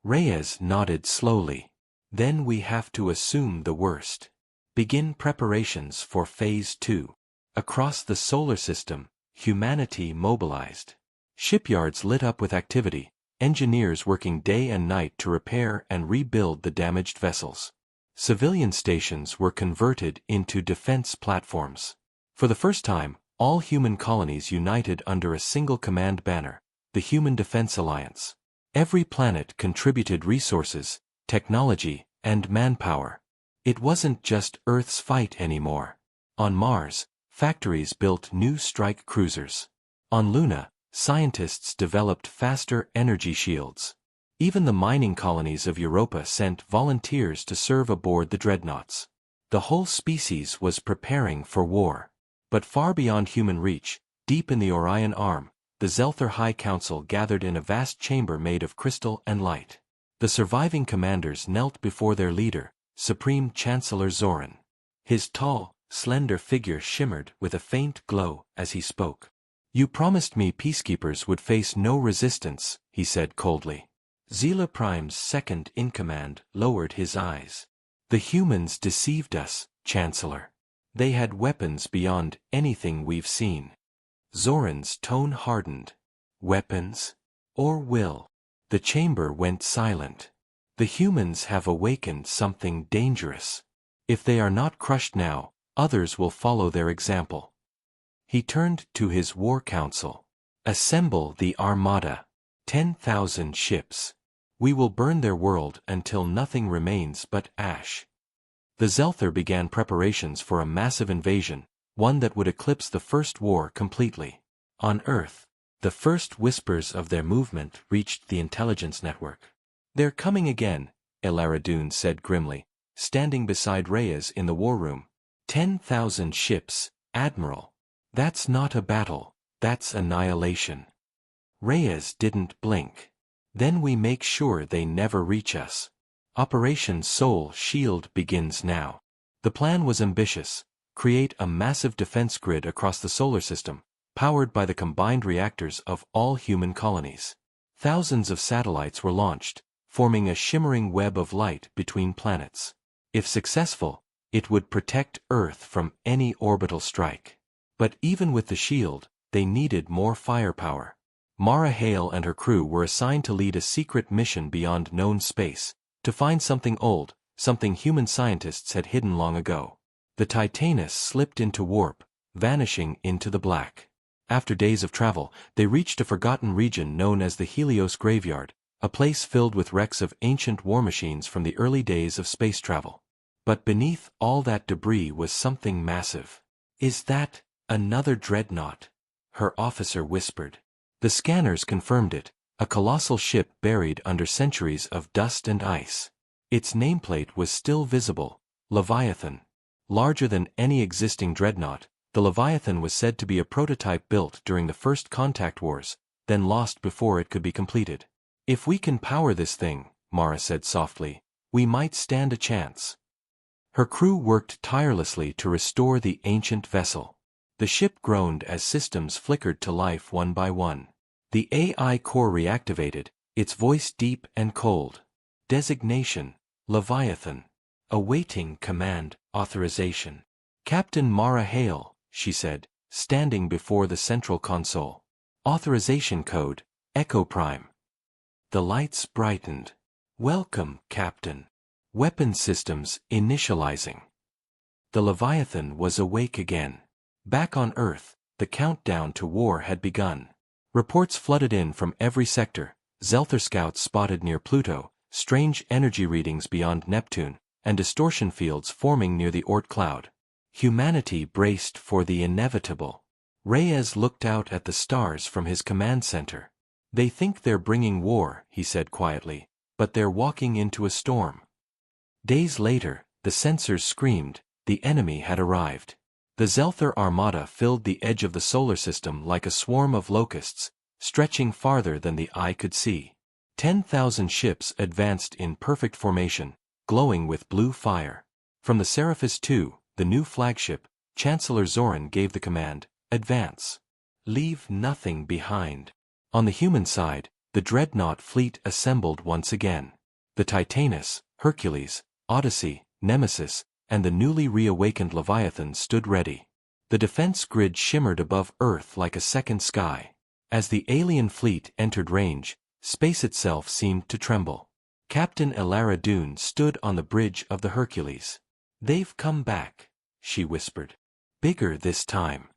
Reyes nodded slowly. Then we have to assume the worst. Begin preparations for Phase 2. Across the solar system, humanity mobilized. Shipyards lit up with activity, engineers working day and night to repair and rebuild the damaged vessels. Civilian stations were converted into defense platforms. For the first time, all human colonies united under a single command banner, the Human Defense Alliance. Every planet contributed resources, technology, and manpower. It wasn't just Earth's fight anymore. On Mars, factories built new strike cruisers. On Luna, scientists developed faster energy shields. Even the mining colonies of Europa sent volunteers to serve aboard the dreadnoughts. The whole species was preparing for war. But far beyond human reach, deep in the Orion Arm, the Zelther High Council gathered in a vast chamber made of crystal and light. The surviving commanders knelt before their leader, Supreme Chancellor Zoran. His tall, slender figure shimmered with a faint glow as he spoke. You promised me peacekeepers would face no resistance, he said coldly. Zila Prime's second-in-command lowered his eyes. The humans deceived us, Chancellor. They had weapons beyond anything we've seen. Zoran's tone hardened. Weapons? Or will? The chamber went silent. The humans have awakened something dangerous. If they are not crushed now, others will follow their example. He turned to his war council. Assemble the Armada. 10,000 ships. We will burn their world until nothing remains but ash. The Zelther began preparations for a massive invasion, one that would eclipse the First War completely. On Earth, the first whispers of their movement reached the intelligence network. They're coming again, Elaradun said grimly, standing beside Reyes in the war room. 10,000 ships, Admiral. That's not a battle, that's annihilation. Reyes didn't blink. Then we make sure they never reach us. Operation Soul Shield begins now. The plan was ambitious. Create a massive defense grid across the solar system, powered by the combined reactors of all human colonies. Thousands of satellites were launched, forming a shimmering web of light between planets. If successful, it would protect Earth from any orbital strike. But even with the shield, they needed more firepower. Mara Hale and her crew were assigned to lead a secret mission beyond known space, to find something old, something human scientists had hidden long ago. The Titanus slipped into warp, vanishing into the black. After days of travel, they reached a forgotten region known as the Helios Graveyard, a place filled with wrecks of ancient war machines from the early days of space travel. But beneath all that debris was something massive. Is that another dreadnought? Her officer whispered. The scanners confirmed it, a colossal ship buried under centuries of dust and ice. Its nameplate was still visible, Leviathan. Larger than any existing dreadnought, the Leviathan was said to be a prototype built during the First Contact Wars, then lost before it could be completed. If we can power this thing, Mara said softly, we might stand a chance. Her crew worked tirelessly to restore the ancient vessel. The ship groaned as systems flickered to life one by one. The AI core reactivated, its voice deep and cold. Designation, Leviathan. Awaiting command, authorization. Captain Mara Hale, she said, standing before the central console. Authorization code, Echo Prime. The lights brightened. Welcome, Captain. Weapon systems initializing. The Leviathan was awake again. Back on Earth, the countdown to war had begun. Reports flooded in from every sector, Zelther scouts spotted near Pluto, strange energy readings beyond Neptune, and distortion fields forming near the Oort cloud. Humanity braced for the inevitable. Reyes looked out at the stars from his command center. They think they're bringing war, he said quietly, but they're walking into a storm. Days later, the sensors screamed, the enemy had arrived. The Zelther armada filled the edge of the solar system like a swarm of locusts, stretching farther than the eye could see. 10,000 ships advanced in perfect formation, glowing with blue fire. From the Seraphis II, the new flagship, Chancellor Zoran gave the command, "Advance. Leave nothing behind." On the human side, the dreadnought fleet assembled once again. The Titanus, Hercules, Odyssey, Nemesis, and the newly reawakened Leviathan stood ready. The defense grid shimmered above Earth like a second sky. As the alien fleet entered range, space itself seemed to tremble. Captain Elara Dune stood on the bridge of the Hercules. "They've come back," she whispered. "Bigger this time."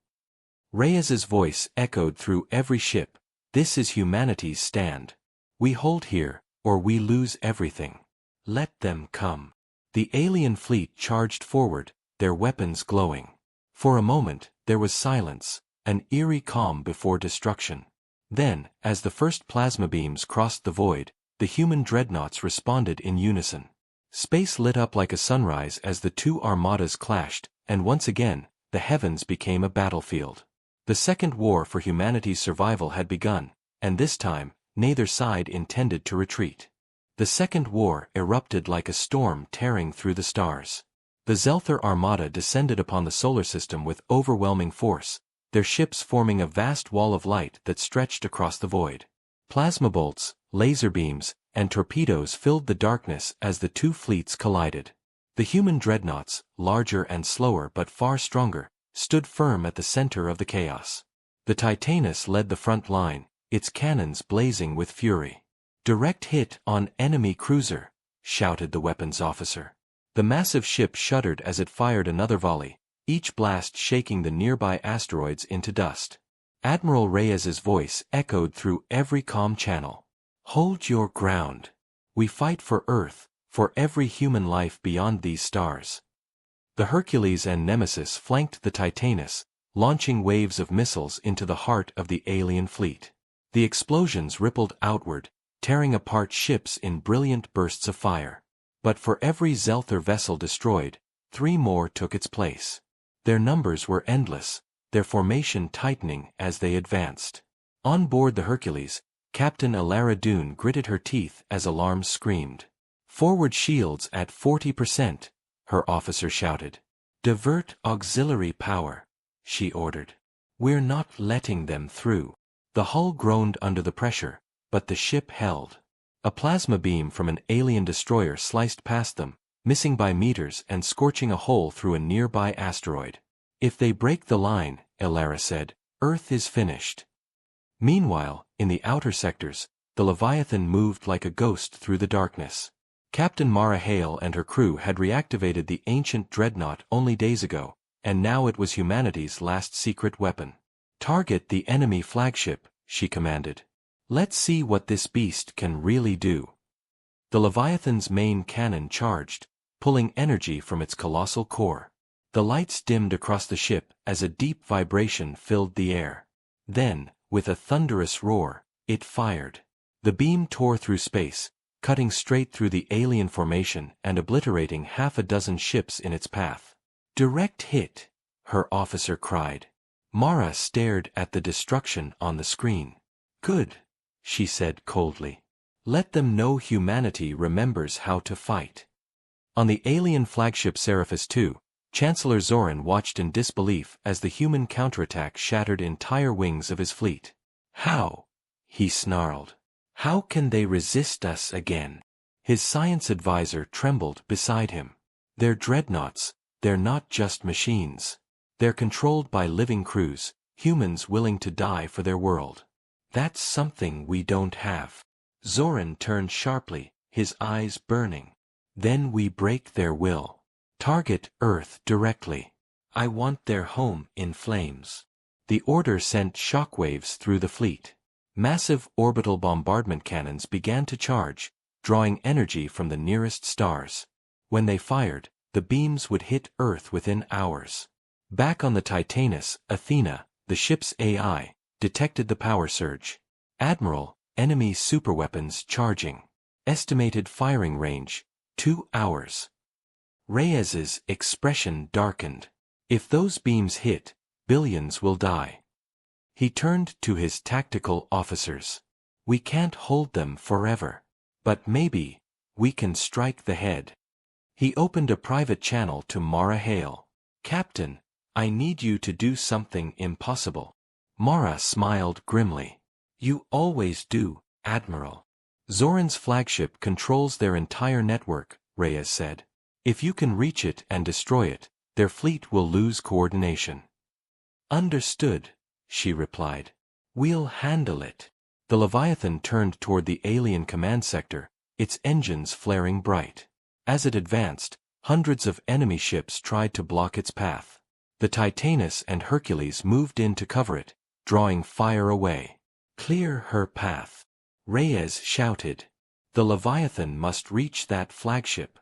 Reyes's voice echoed through every ship. "This is humanity's stand. We hold here, or we lose everything. Let them come." The alien fleet charged forward, their weapons glowing. For a moment, there was silence, an eerie calm before destruction. Then, as the first plasma beams crossed the void, the human dreadnoughts responded in unison. Space lit up like a sunrise as the two armadas clashed, and once again, the heavens became a battlefield. The second war for humanity's survival had begun, and this time, neither side intended to retreat. The second war erupted like a storm tearing through the stars. The Zelther armada descended upon the solar system with overwhelming force, their ships forming a vast wall of light that stretched across the void. Plasma bolts, laser beams, and torpedoes filled the darkness as the two fleets collided. The human dreadnoughts, larger and slower but far stronger, stood firm at the center of the chaos. The Titanus led the front line, its cannons blazing with fury. "Direct hit on enemy cruiser," shouted the weapons officer. The massive ship shuddered as it fired another volley, each blast shaking the nearby asteroids into dust. Admiral Reyes's voice echoed through every comm channel. "Hold your ground. We fight for Earth, for every human life beyond these stars." The Hercules and Nemesis flanked the Titanus, launching waves of missiles into the heart of the alien fleet. The explosions rippled outward, tearing apart ships in brilliant bursts of fire. But for every Zelther vessel destroyed, 3 more took its place. Their numbers were endless, their formation tightening as they advanced. On board the Hercules, Captain Elara Dune gritted her teeth as alarms screamed. "Forward shields at 40%, her officer shouted. "Divert auxiliary power," she ordered. "We're not letting them through." The hull groaned under the pressure, but the ship held. A plasma beam from an alien destroyer sliced past them, missing by meters and scorching a hole through a nearby asteroid. "If they break the line," Elara said, "Earth is finished." Meanwhile, in the outer sectors, the Leviathan moved like a ghost through the darkness. Captain Mara Hale and her crew had reactivated the ancient dreadnought only days ago, and now it was humanity's last secret weapon. "Target the enemy flagship," she commanded. "Let's see what this beast can really do." The Leviathan's main cannon charged, pulling energy from its colossal core. The lights dimmed across the ship as a deep vibration filled the air. Then, with a thunderous roar, it fired. The beam tore through space, cutting straight through the alien formation and obliterating half a dozen ships in its path. "Direct hit," her officer cried. Mara stared at the destruction on the screen. "Good," she said coldly. "Let them know humanity remembers how to fight." On the alien flagship Seraphis II, Chancellor Zoran watched in disbelief as the human counterattack shattered entire wings of his fleet. "How?" he snarled. "How can they resist us again?" His science advisor trembled beside him. "They're dreadnoughts, they're not just machines. They're controlled by living crews, humans willing to die for their world. That's something we don't have." Zoran turned sharply, his eyes burning. "Then we break their will. Target Earth directly. I want their home in flames." The order sent shockwaves through the fleet. Massive orbital bombardment cannons began to charge, drawing energy from the nearest stars. When they fired, the beams would hit Earth within hours. Back on the Titanus, Athena, the ship's AI, detected the power surge. Admiral, enemy superweapons charging. Estimated firing range, 2 hours. Reyes's expression darkened. If those beams hit, billions will die. He turned to his tactical officers. We can't hold them forever. But maybe, we can strike the head. He opened a private channel to Mara Hale. Captain, I need you to do something impossible. Mara smiled grimly. You always do, Admiral. Zoran's flagship controls their entire network, Reyes said. If you can reach it and destroy it, their fleet will lose coordination. Understood, she replied. We'll handle it. The Leviathan turned toward the alien command sector, its engines flaring bright. As it advanced, hundreds of enemy ships tried to block its path. The Titanus and Hercules moved in to cover it, drawing fire away. Clear her path. Reyes shouted. The Leviathan must reach that flagship.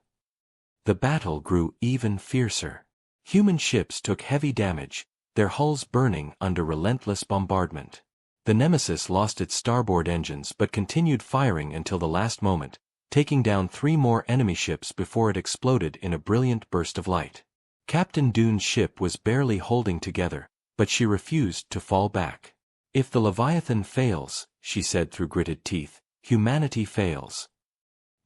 The battle grew even fiercer. Human ships took heavy damage, their hulls burning under relentless bombardment. The Nemesis lost its starboard engines but continued firing until the last moment, taking down 3 more enemy ships before it exploded in a brilliant burst of light. Captain Dune's ship was barely holding together, but she refused to fall back. If the Leviathan fails, she said through gritted teeth, humanity fails.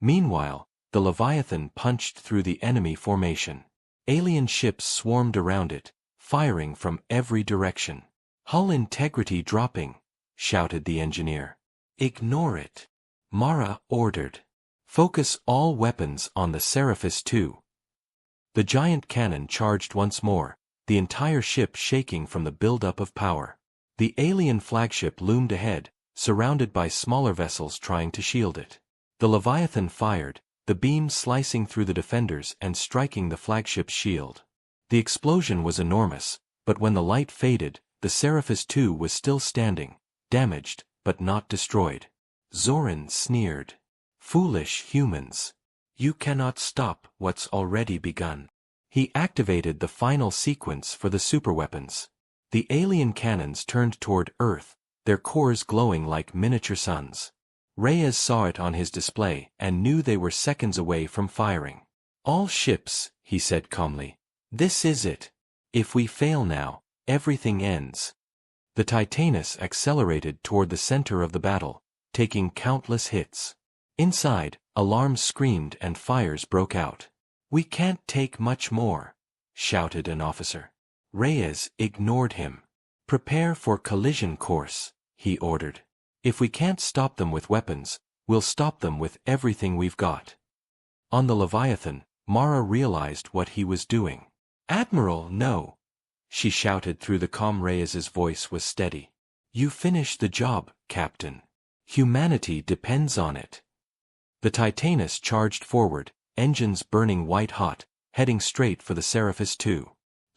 Meanwhile, the Leviathan punched through the enemy formation. Alien ships swarmed around it, firing from every direction. Hull integrity dropping, shouted the engineer. Ignore it. Mara ordered. Focus all weapons on the Seraphis II. The giant cannon charged once more, the entire ship shaking from the buildup of power. The alien flagship loomed ahead, surrounded by smaller vessels trying to shield it. The Leviathan fired, the beam slicing through the defenders and striking the flagship's shield. The explosion was enormous, but when the light faded, the Seraphis II was still standing, damaged, but not destroyed. Zoran sneered. Foolish humans. You cannot stop what's already begun. He activated the final sequence for the superweapons. The alien cannons turned toward Earth, their cores glowing like miniature suns. Reyes saw it on his display and knew they were seconds away from firing. All ships, he said calmly. This is it. If we fail now, everything ends. The Titanus accelerated toward the center of the battle, taking countless hits. Inside, alarms screamed and fires broke out. We can't take much more, shouted an officer. Reyes ignored him. Prepare for collision course, he ordered. If we can't stop them with weapons, we'll stop them with everything we've got. On the Leviathan, Mara realized what he was doing. Admiral, no. She shouted through the comm. Reyes's voice was steady. You finish the job, Captain. Humanity depends on it. The Titanus charged forward, engines burning white-hot, heading straight for the Seraphis II.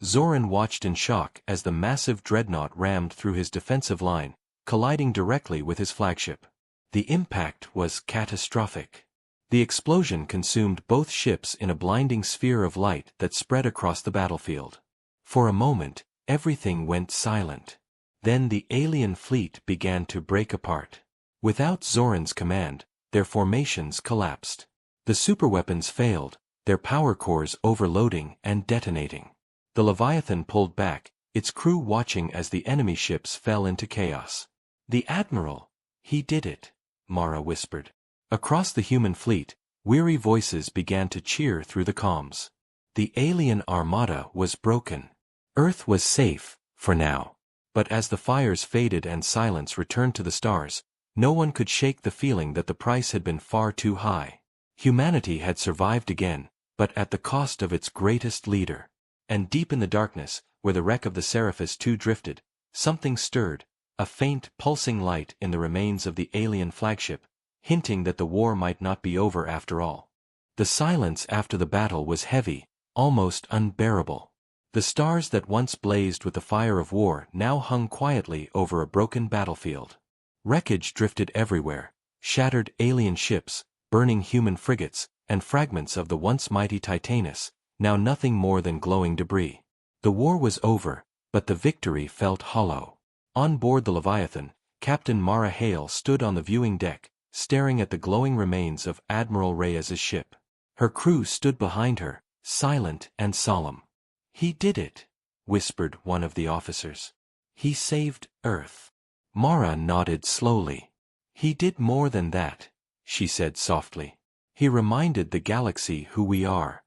Zoran watched in shock as the massive dreadnought rammed through his defensive line, colliding directly with his flagship. The impact was catastrophic. The explosion consumed both ships in a blinding sphere of light that spread across the battlefield. For a moment, everything went silent. Then the alien fleet began to break apart. Without Zoran's command, their formations collapsed. The superweapons failed, their power cores overloading and detonating. The Leviathan pulled back, its crew watching as the enemy ships fell into chaos. The Admiral, he did it, Mara whispered. Across the human fleet, weary voices began to cheer through the comms. The alien armada was broken. Earth was safe, for now. But as the fires faded and silence returned to the stars, no one could shake the feeling that the price had been far too high. Humanity had survived again, but at the cost of its greatest leader. And deep in the darkness, where the wreck of the Seraphis II drifted, something stirred, a faint, pulsing light in the remains of the alien flagship, hinting that the war might not be over after all. The silence after the battle was heavy, almost unbearable. The stars that once blazed with the fire of war now hung quietly over a broken battlefield. Wreckage drifted everywhere, shattered alien ships, burning human frigates, and fragments of the once mighty Titanus, now nothing more than glowing debris. The war was over, but the victory felt hollow. On board the Leviathan, Captain Mara Hale stood on the viewing deck, staring at the glowing remains of Admiral Reyes's ship. Her crew stood behind her, silent and solemn. "He did it," whispered one of the officers. "He saved Earth." Mara nodded slowly. "He did more than that," she said softly. "He reminded the galaxy who we are."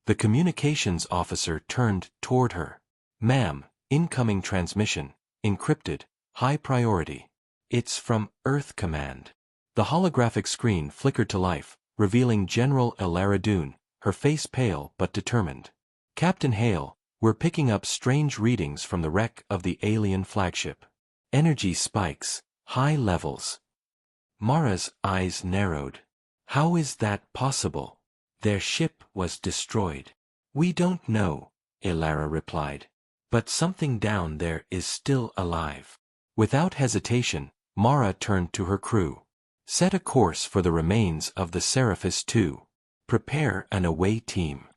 The communications officer turned toward her. "Ma'am, incoming transmission, encrypted, high priority. It's from Earth Command." The holographic screen flickered to life, revealing General Elara Dune, her face pale but determined. "Captain Hale, we're picking up strange readings from the wreck of the alien flagship. Energy spikes, high levels." Mara's eyes narrowed. "How is that possible? Their ship was destroyed." "We don't know," Elara replied. "But something down there is still alive." Without hesitation, Mara turned to her crew. "Set a course for the remains of the Seraphis II. Prepare an away team."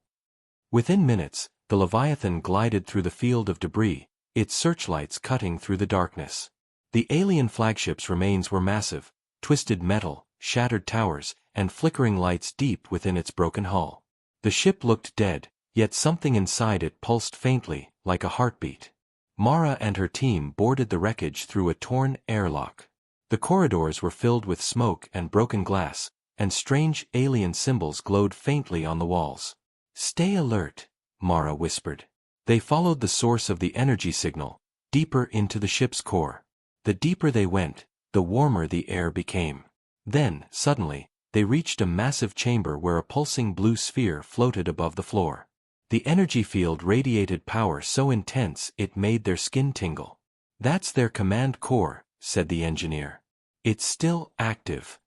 Within minutes, the Leviathan glided through the field of debris, its searchlights cutting through the darkness. The alien flagship's remains were massive, twisted metal, shattered towers, and flickering lights deep within its broken hull. The ship looked dead, yet something inside it pulsed faintly, like a heartbeat. Mara and her team boarded the wreckage through a torn airlock. The corridors were filled with smoke and broken glass, and strange alien symbols glowed faintly on the walls. "Stay alert," Mara whispered. They followed the source of the energy signal, deeper into the ship's core. The deeper they went, the warmer the air became. Then, suddenly, they reached a massive chamber where a pulsing blue sphere floated above the floor. The energy field radiated power so intense it made their skin tingle. "That's their command core," said the engineer. "It's still active."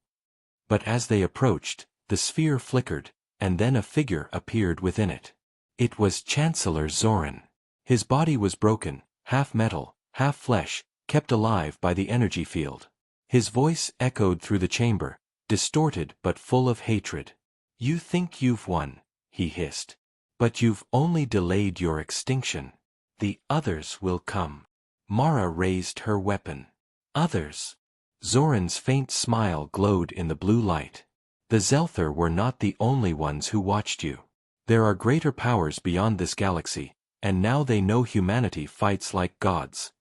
But as they approached, the sphere flickered, and then a figure appeared within it. It was Chancellor Zoran. His body was broken, half metal, half flesh, kept alive by the energy field. His voice echoed through the chamber, distorted but full of hatred. "You think you've won," he hissed. "But you've only delayed your extinction. The others will come." Mara raised her weapon. "Others?" Zoran's faint smile glowed in the blue light. "The Zelther were not the only ones who watched you. There are greater powers beyond this galaxy, and now they know humanity fights like gods."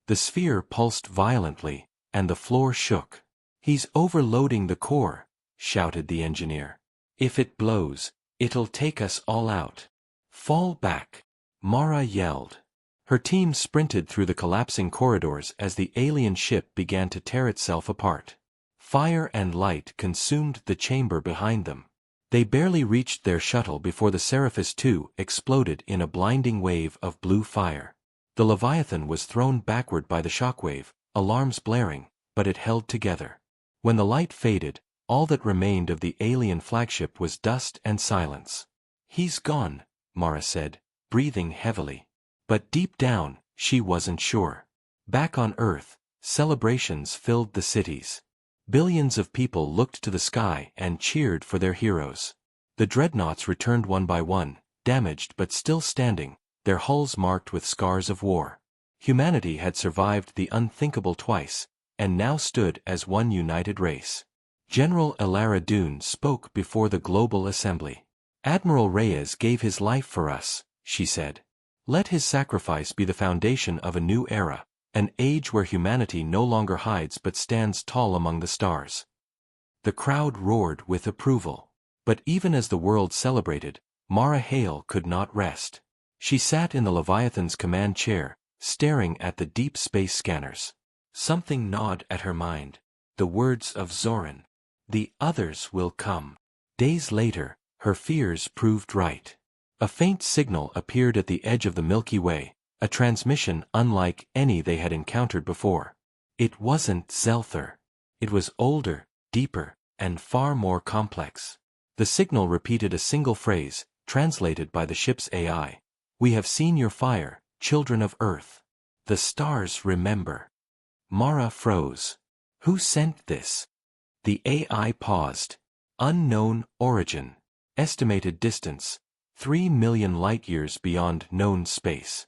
The sphere pulsed violently, and the floor shook. "He's overloading the core," shouted the engineer. "If it blows, it'll take us all out." "Fall back," Mara yelled. Her team sprinted through the collapsing corridors as the alien ship began to tear itself apart. Fire and light consumed the chamber behind them. They barely reached their shuttle before the Seraphis II exploded in a blinding wave of blue fire. The Leviathan was thrown backward by the shockwave, alarms blaring, but it held together. When the light faded, all that remained of the alien flagship was dust and silence. "He's gone," Mara said, breathing heavily. But deep down, she wasn't sure. Back on Earth, celebrations filled the cities. Billions of people looked to the sky and cheered for their heroes. The dreadnoughts returned one by one, damaged but still standing, their hulls marked with scars of war. Humanity had survived the unthinkable twice, and now stood as one united race. General Elara Dune spoke before the global assembly. "Admiral Reyes gave his life for us," she said. "Let his sacrifice be the foundation of a new era, an age where humanity no longer hides but stands tall among the stars." The crowd roared with approval. But even as the world celebrated, Mara Hale could not rest. She sat in the Leviathan's command chair, staring at the deep space scanners. Something gnawed at her mind. The words of Zoran. "The others will come." Days later, her fears proved right. A faint signal appeared at the edge of the Milky Way, a transmission unlike any they had encountered before. It wasn't Zelther. It was older, deeper, and far more complex. The signal repeated a single phrase, translated by the ship's AI. "We have seen your fire, children of Earth. The stars remember." Mara froze. Who sent this? The AI paused. "Unknown origin. Estimated distance. 3 million light-years beyond known space."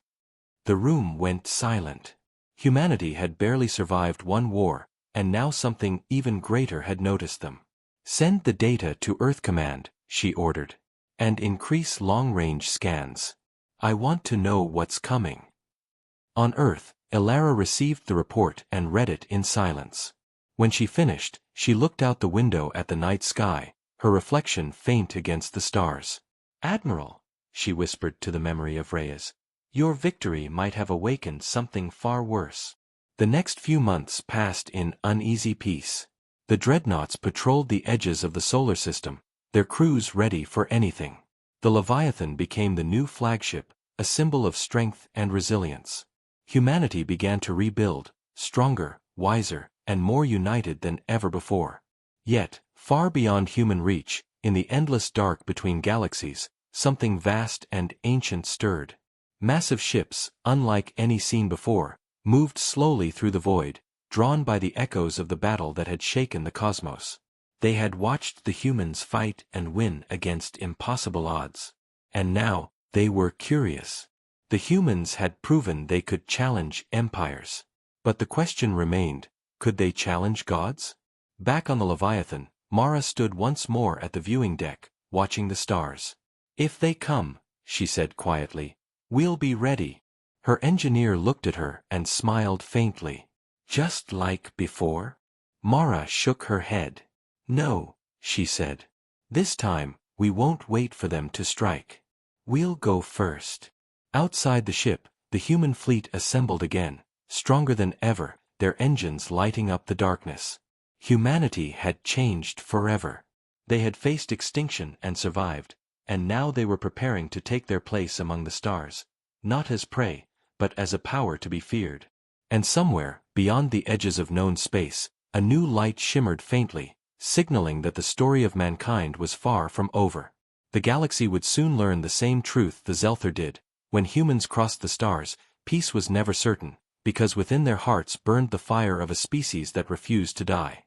The room went silent. Humanity had barely survived one war, and now something even greater had noticed them. Send the data to Earth Command, she ordered. And increase long-range scans. I want to know what's coming. On Earth, Elara received the report and read it in silence. When she finished, she looked out the window at the night sky, her reflection faint against the stars. Admiral, she whispered to the memory of Reyes, your victory might have awakened something far worse. The next few months passed in uneasy peace. The dreadnoughts patrolled the edges of the solar system, their crews ready for anything. The Leviathan became the new flagship, a symbol of strength and resilience. Humanity began to rebuild, stronger, wiser, and more united than ever before. Yet, far beyond human reach, in the endless dark between galaxies, something vast and ancient stirred. Massive ships, unlike any seen before, moved slowly through the void, drawn by the echoes of the battle that had shaken the cosmos. They had watched the humans fight and win against impossible odds. And now, they were curious. The humans had proven they could challenge empires. But the question remained, could they challenge gods? Back on the Leviathan, Mara stood once more at the viewing deck, watching the stars. If they come, she said quietly, we'll be ready. Her engineer looked at her and smiled faintly. Just like before? Mara shook her head. No, she said. This time, we won't wait for them to strike. We'll go first. Outside the ship, the human fleet assembled again, stronger than ever, their engines lighting up the darkness. Humanity had changed forever. They had faced extinction and survived, and now they were preparing to take their place among the stars, not as prey, but as a power to be feared. And somewhere, beyond the edges of known space, a new light shimmered faintly, signaling that the story of mankind was far from over. The galaxy would soon learn the same truth the Zelther did. When humans crossed the stars, peace was never certain, because within their hearts burned the fire of a species that refused to die.